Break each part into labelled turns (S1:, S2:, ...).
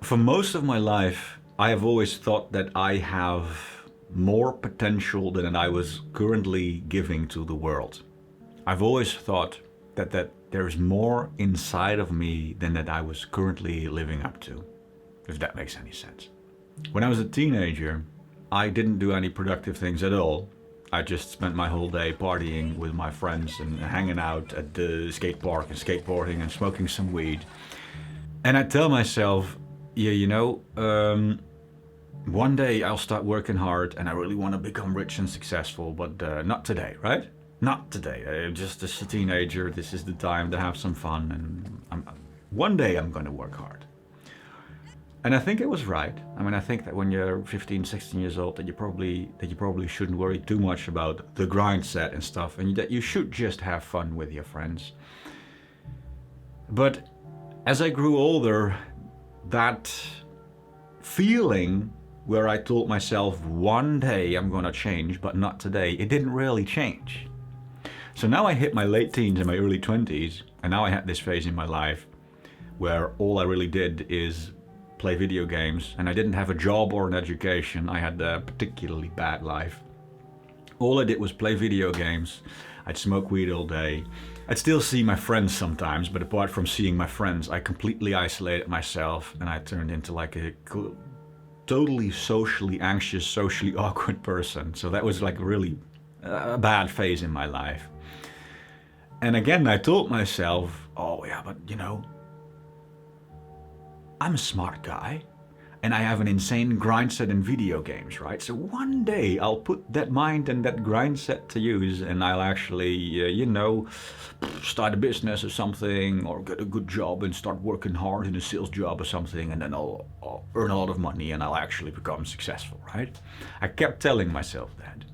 S1: For most of my life, I have always thought that I have more potential than I was currently giving to the world. I've always thought that there's more inside of me than that I was currently living up to, if that makes any sense. When I was a teenager, I didn't do any productive things at all. I just spent my whole day partying with my friends and hanging out at the skate park and skateboarding and smoking some weed. And I tell myself, one day I'll start working hard and I really want to become rich and successful, but not today, right? Not today. I'm just a teenager. This is the time to have some fun, and one day I'm going to work hard. And I think it was right. I mean, I think that when you're 15, 16 years old, that you probably shouldn't worry too much about the grind set and stuff, and that you should just have fun with your friends. But as I grew older, that feeling where I told myself one day I'm gonna change, but not today, it didn't really change. So now I hit my late teens and my early 20s, and now I had this phase in my life where all I really did is play video games, and I didn't have a job or an education. I had a particularly bad life. All I did was play video games. I'd smoke weed all day. I'd still see my friends sometimes, but apart from seeing my friends, I completely isolated myself, and I turned into like a totally socially anxious, socially awkward person. So that was like really a bad phase in my life. And again, I told myself, oh yeah, but I'm a smart guy and I have an insane grind set in video games, right? So one day I'll put that mind and that grind set to use, and I'll actually, start a business or something, or get a good job and start working hard in a sales job or something, and then I'll earn a lot of money and I'll actually become successful, right? I kept telling myself that.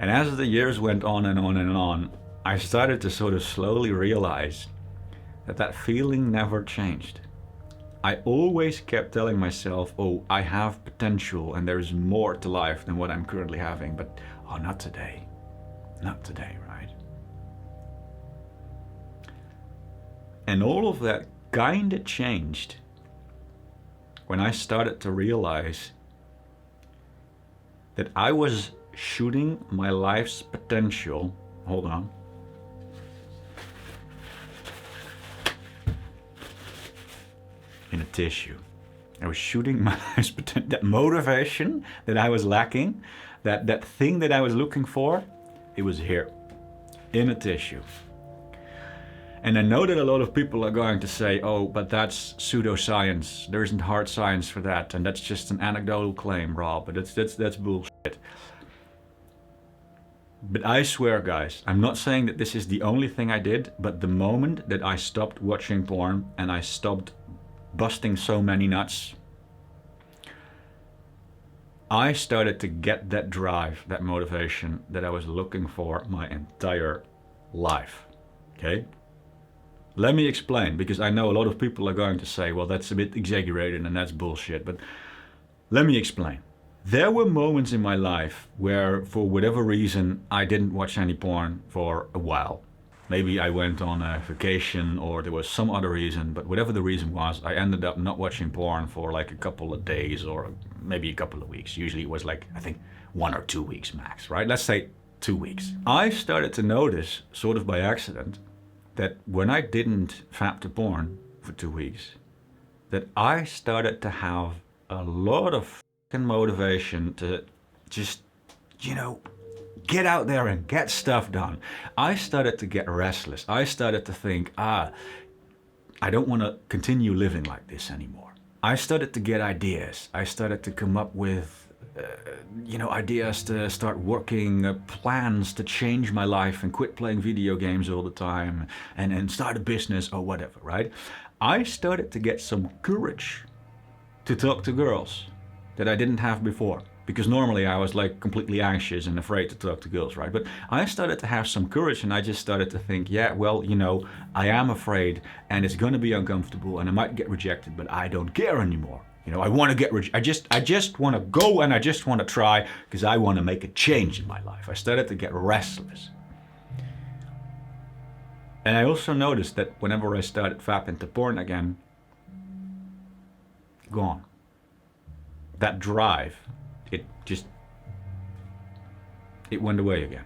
S1: And as the years went on and on and on, I started to sort of slowly realize that feeling never changed. I always kept telling myself, oh, I have potential and there's more to life than what I'm currently having, but not today. Not today, right? And all of that kind of changed when I started to realize that I was shooting my life's potential. Hold on. In a tissue. I was shooting my life's potential. That motivation that I was lacking, that thing that I was looking for, it was here, in a tissue. And I know that a lot of people are going to say, oh, but that's pseudoscience. There isn't hard science for that, and that's just an anecdotal claim, Rob. But that's bullshit. But I swear, guys, I'm not saying that this is the only thing I did, but the moment that I stopped watching porn and I stopped busting so many nuts, I started to get that drive, that motivation that I was looking for my entire life. Okay? Let me explain, because I know a lot of people are going to say, well, that's a bit exaggerated and that's bullshit, but let me explain. There were moments in my life where, for whatever reason, I didn't watch any porn for a while. Maybe I went on a vacation or there was some other reason, but whatever the reason was, I ended up not watching porn for like a couple of days or maybe a couple of weeks. Usually it was like, I think 1 or 2 weeks max, right? Let's say 2 weeks. I started to notice, sort of by accident, that when I didn't fap to porn for 2 weeks, that I started to have a lot of fucking motivation to just, get out there and get stuff done. I started to get restless. I started to think, I don't want to continue living like this anymore. I started to get ideas. I started to come up with, ideas to start working, plans to change my life and quit playing video games all the time and start a business or whatever, right? I started to get some courage to talk to girls that I didn't have before. Because normally I was like completely anxious and afraid to talk to girls, right? But I started to have some courage, and I just started to think, I am afraid and it's going to be uncomfortable and I might get rejected, but I don't care anymore. I want to get rejected. I just want to go and I just want to try because I want to make a change in my life. I started to get restless. And I also noticed that whenever I started fapping to porn again, gone. That drive, it went away again.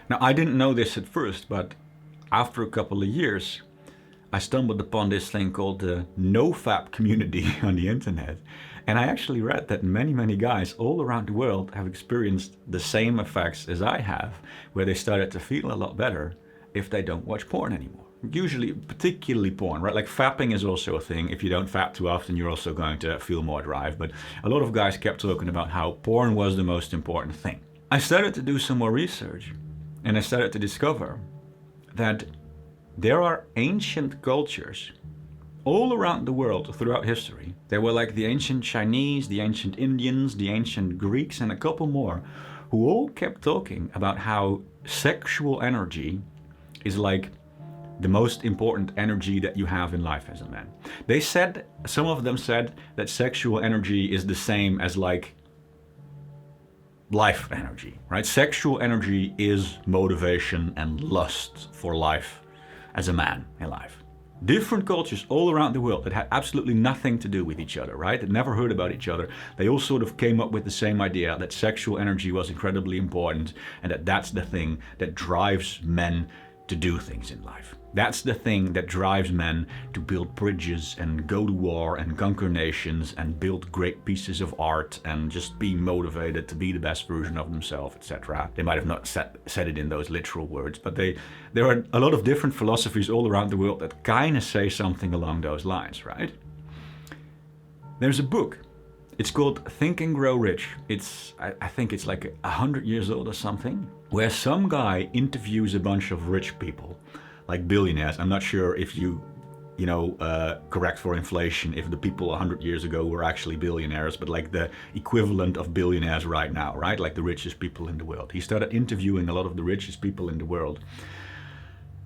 S1: Now, I didn't know this at first, but after a couple of years, I stumbled upon this thing called the NoFap community on the internet. And I actually read that many guys all around the world have experienced the same effects as I have, where they started to feel a lot better if they don't watch porn anymore. Usually, particularly porn, right? Like fapping is also a thing. If you don't fap too often, you're also going to feel more drive. But a lot of guys kept talking about how porn was the most important thing. I started to do some more research, and I started to discover that there are ancient cultures all around the world throughout history. There were like the ancient Chinese, the ancient Indians, the ancient Greeks, and a couple more, who all kept talking about how sexual energy is like the most important energy that you have in life as a man. They said, some of them said that sexual energy is the same as like life energy, right? Sexual energy is motivation and lust for life as a man in life. Different cultures all around the world that had absolutely nothing to do with each other, right? That never heard about each other. They all sort of came up with the same idea that sexual energy was incredibly important and that that's the thing that drives men to do things in life. That's the thing that drives men to build bridges and go to war and conquer nations and build great pieces of art and just be motivated to be the best version of themselves, etc. They might have not said it in those literal words, but there are a lot of different philosophies all around the world that kind of say something along those lines, right? There's a book. It's called Think and Grow Rich. I think it's like 100 years old or something, where some guy interviews a bunch of rich people, like billionaires. I'm not sure if correct for inflation, if the people 100 years ago were actually billionaires, but like the equivalent of billionaires right now, right? Like the richest people in the world. He started interviewing a lot of the richest people in the world.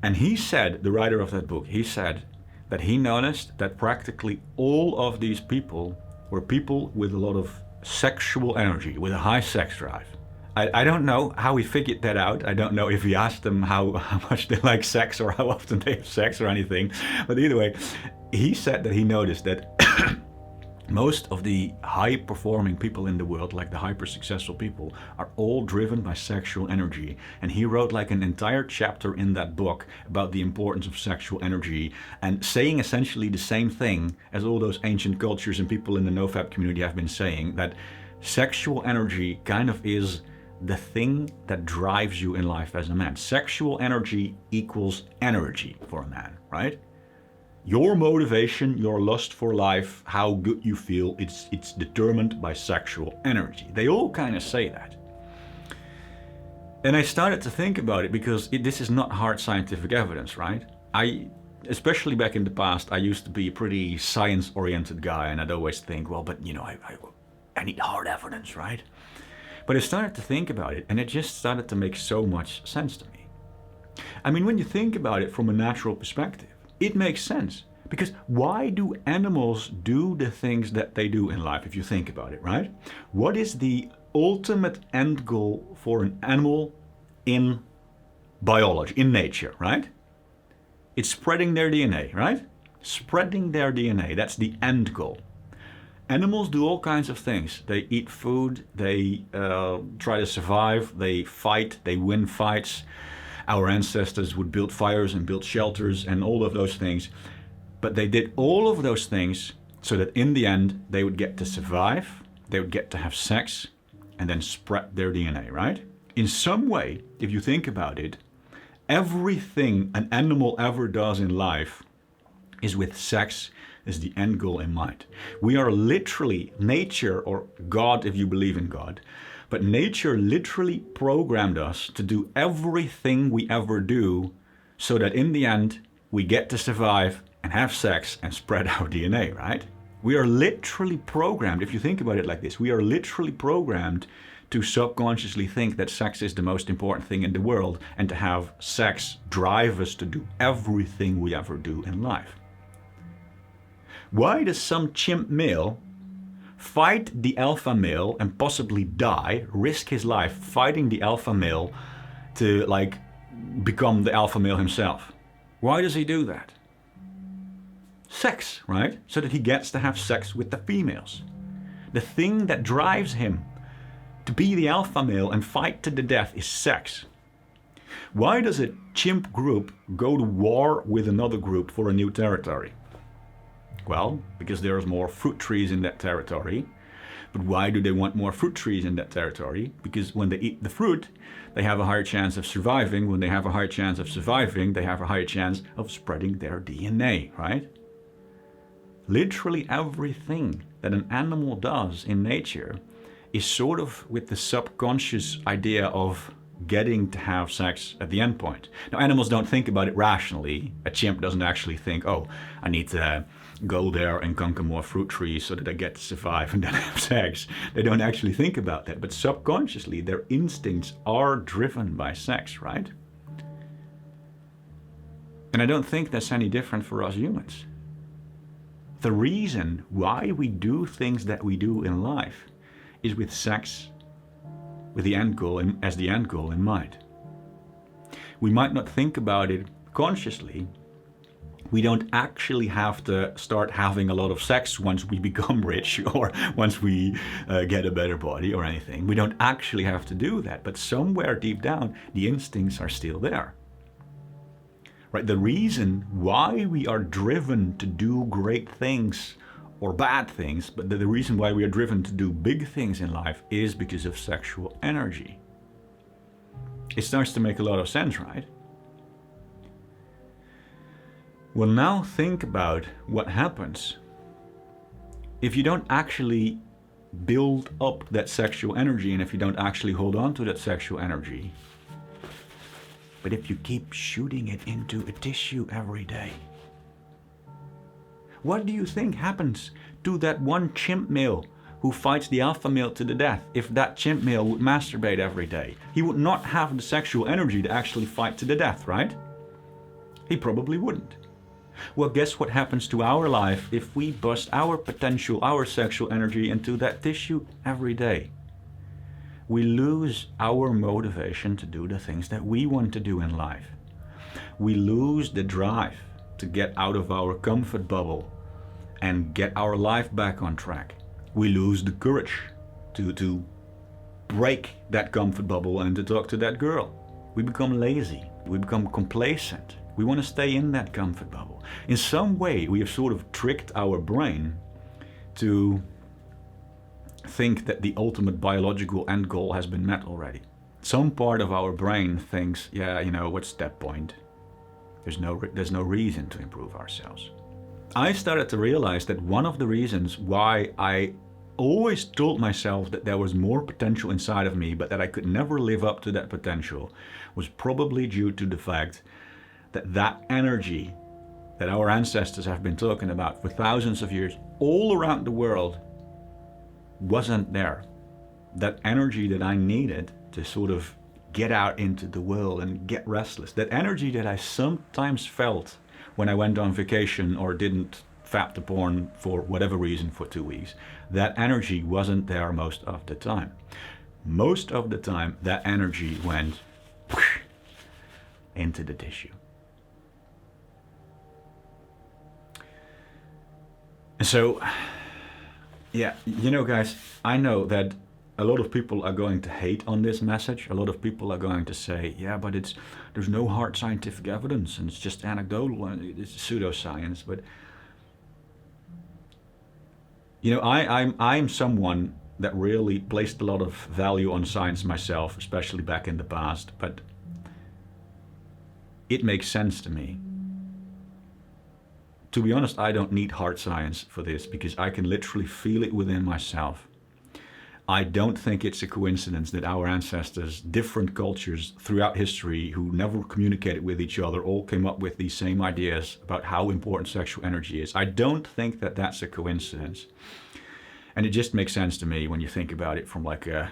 S1: And he said, the writer of that book, he said that he noticed that practically all of these people were people with a lot of sexual energy, with a high sex drive. I don't know how he figured that out. I don't know if he asked them how much they like sex or how often they have sex or anything. But either way, he said that he noticed that most of the high-performing people in the world, like the hyper-successful people, are all driven by sexual energy. And he wrote like an entire chapter in that book about the importance of sexual energy and saying essentially the same thing as all those ancient cultures and people in the NoFap community have been saying, that sexual energy kind of is the thing that drives you in life as a man. Sexual energy equals energy for a man, right? Your motivation, your lust for life, how good you feel, it's determined by sexual energy. They all kind of say that. And I started to think about it because this is not hard scientific evidence, right? Especially back in the past, I used to be a pretty science-oriented guy, and I'd always think, well, but I need hard evidence, right? But I started to think about it, and it just started to make so much sense to me. I mean, when you think about it from a natural perspective, it makes sense. Because why do animals do the things that they do in life, if you think about it, right? What is the ultimate end goal for an animal in biology, in nature, right? It's spreading their DNA, right? Spreading their DNA, that's the end goal. Animals do all kinds of things. They eat food, they try to survive, they fight, they win fights. Our ancestors would build fires and build shelters and all of those things. But they did all of those things so that in the end they would get to survive, they would get to have sex, and then spread their DNA, right? In some way, if you think about it, everything an animal ever does in life is with sex as the end goal in mind. We are literally, nature, or God if you believe in God, but nature literally programmed us to do everything we ever do so that in the end we get to survive and have sex and spread our DNA, right? We are literally programmed, if you think about it like this, we are literally programmed to subconsciously think that sex is the most important thing in the world and to have sex drive us to do everything we ever do in life. Why does some chimp male fight the alpha male and possibly die, risk his life fighting the alpha male to become the alpha male himself? Why does he do that? sex, right? So that he gets to have sex with the females. The thing that drives him to be the alpha male and fight to the death is sex. Why does a chimp group go to war with another group for a new territory? Well, because there's more fruit trees in that territory. But why do they want more fruit trees in that territory? Because when they eat the fruit, they have a higher chance of surviving. When they have a higher chance of surviving, they have a higher chance of spreading their DNA, right? Literally everything that an animal does in nature is sort of with the subconscious idea of getting to have sex at the end point. Now, animals don't think about it rationally. A chimp doesn't actually think, oh, I need to go there and conquer more fruit trees so that I get to survive and then have sex. They don't actually think about that. But subconsciously, their instincts are driven by sex, right? And I don't think that's any different for us humans. The reason why we do things that we do in life is with sex, with the end goal as the end goal in mind. We might not think about it consciously. We don't actually have to start having a lot of sex once we become rich or once we get a better body or anything. We don't actually have to do that, but somewhere deep down, the instincts are still there. Right? The reason why we are driven to do great things or bad things, but the reason why we are driven to do big things in life is because of sexual energy. It starts to make a lot of sense, right? Well, now think about what happens if you don't actually build up that sexual energy and if you don't actually hold on to that sexual energy, but if you keep shooting it into a tissue every day. What do you think happens to that one chimp male who fights the alpha male to the death if that chimp male would masturbate every day? He would not have the sexual energy to actually fight to the death, right? He probably wouldn't. Well, guess what happens to our life if we bust our potential, our sexual energy into that tissue every day? We lose our motivation to do the things that we want to do in life. We lose the drive to get out of our comfort bubble and get our life back on track. We lose the courage to break that comfort bubble and to talk to that girl. We become lazy. We become complacent. We want to stay in that comfort bubble. In some way, we have sort of tricked our brain to think that the ultimate biological end goal has been met already. Some part of our brain thinks, yeah, what's that point? There's no reason to improve ourselves. I started to realize that one of the reasons why I always told myself that there was more potential inside of me, but that I could never live up to that potential, was probably due to the fact that that energy that our ancestors have been talking about for thousands of years all around the world wasn't there. That energy that I needed to sort of get out into the world and get restless. That energy that I sometimes felt when I went on vacation or didn't fap the porn for whatever reason for 2 weeks. That energy wasn't there most of the time. Most of the time, that energy went into the tissue. And so, yeah, guys, I know that a lot of people are going to hate on this message. A lot of people are going to say, yeah, but there's no hard scientific evidence and it's just anecdotal and it's pseudoscience. But, I'm someone that really placed a lot of value on science myself, especially back in the past. But it makes sense to me. To be honest, I don't need hard science for this because I can literally feel it within myself. I don't think it's a coincidence that our ancestors, different cultures throughout history who never communicated with each other, all came up with these same ideas about how important sexual energy is. I don't think that that's a coincidence. And it just makes sense to me when you think about it from like a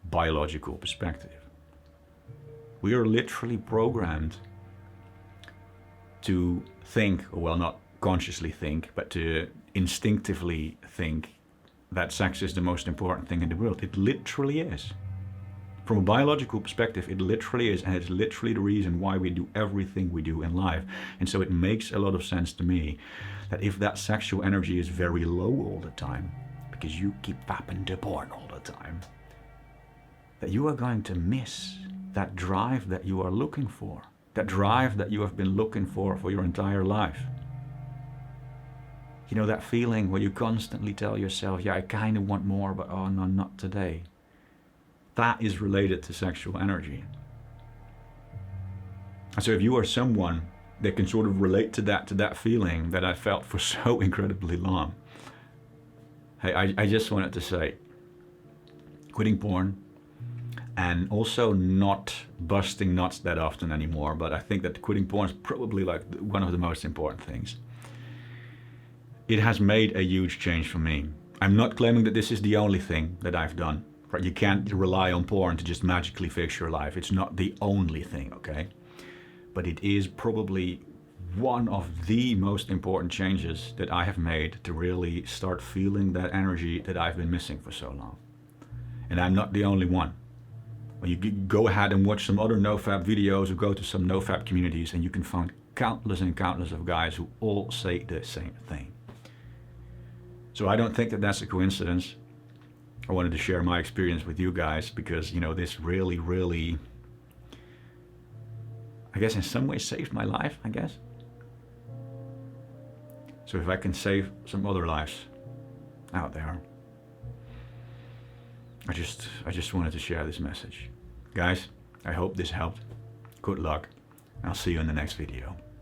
S1: biological perspective. We are literally programmed to think, well, not consciously think, but to instinctively think that sex is the most important thing in the world. It literally is. From a biological perspective, it literally is, and it's literally the reason why we do everything we do in life. And so it makes a lot of sense to me that if that sexual energy is very low all the time, because you keep fapping to porn all the time, that you are going to miss that drive that you are looking for, that drive that you have been looking for your entire life. You know, that feeling where you constantly tell yourself, yeah, I kind of want more, but oh no, not today. That is related to sexual energy. And so if you are someone that can sort of relate to that feeling that I felt for so incredibly long, hey, I just wanted to say, quitting porn and also not busting nuts that often anymore, but I think that quitting porn is probably like one of the most important things. It has made a huge change for me. I'm not claiming that this is the only thing that I've done. Right? You can't rely on porn to just magically fix your life. It's not the only thing, okay? But it is probably one of the most important changes that I have made to really start feeling that energy that I've been missing for so long. And I'm not the only one. When you go ahead and watch some other nofap videos or go to some nofap communities, and you can find countless and countless of guys who all say the same thing. So I don't think that that's a coincidence. I wanted to share my experience with you guys because, you know, this really, really, I guess in some ways saved my life, I guess. So if I can save some other lives out there, I just wanted to share this message. Guys, I hope this helped. Good luck. I'll see you in the next video.